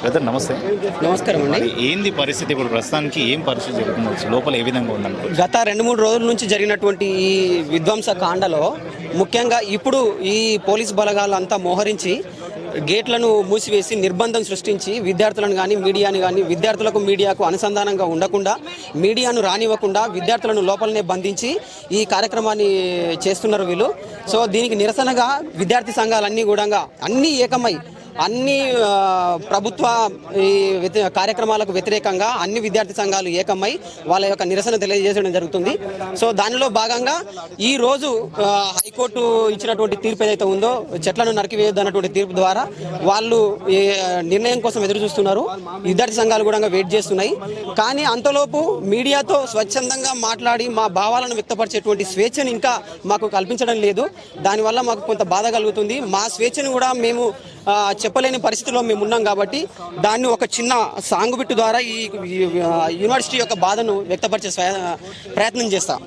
Brother నమస్తే. నమస్కారం అండి. ఏంది పరిస్థితి ఇప్పుడు ప్రస్తుతానికి ఏం పరిస్థితి జరుగుతుంది, లోపల ఏ విధంగా ఉందంటే? గత 2-3 రోజుల నుంచి జరిగినటువంటి ఈ విధ్వంస కాండలో ముఖ్యంగా ఇప్పుడు ఈ పోలీస్ బలగాలంతా మోహరించి గేట్లను మూసివేసి నిర్బంధం సృష్టించి విద్యార్థులను కానీ మీడియాని కానీ విద్యార్థులకు మీడియాకు అనుసంధానంగా ఉండకుండా మీడియాను రానివ్వకుండా విద్యార్థులను లోపలనే బంధించి ఈ కార్యక్రమాన్ని చేస్తున్నారు వీళ్ళు. సో దీనికి నిరసనగా విద్యార్థి సంఘాలన్నీ కూడా అన్నీ ఏకమై అన్ని ప్రభుత్వ ఈ కార్యక్రమాలకు వ్యతిరేకంగా అన్ని విద్యార్థి సంఘాలు ఏకమై వాళ్ళ యొక్క నిరసన తెలియజేయడం జరుగుతుంది. సో దానిలో భాగంగా ఈ రోజు హైకోర్టు ఇచ్చినటువంటి తీర్పు ఏదైతే ఉందో చెట్లను నరికివేయొద్దు అన్నటువంటి తీర్పు ద్వారా వాళ్ళు నిర్ణయం కోసం ఎదురు చూస్తున్నారు. విద్యార్థి సంఘాలు కూడా వెయిట్ చేస్తున్నాయి. కానీ అంతలోపు మీడియాతో స్వచ్ఛందంగా మాట్లాడి మా భావాలను వ్యక్తపరిచేటువంటి స్వేచ్ఛను ఇంకా మాకు కల్పించడం లేదు. దానివల్ల మాకు కొంత బాధ కలుగుతుంది. మా స్వేచ్ఛను కూడా మేము చెప్పలేని పరిస్థితిలో మేము ఉన్నాం కాబట్టి దాన్ని ఒక చిన్న సాంగ్ బిట్టు ద్వారా ఈ యూనివర్సిటీ యొక్క బాధను వ్యక్తపరిచే ప్రయత్నం చేస్తాం.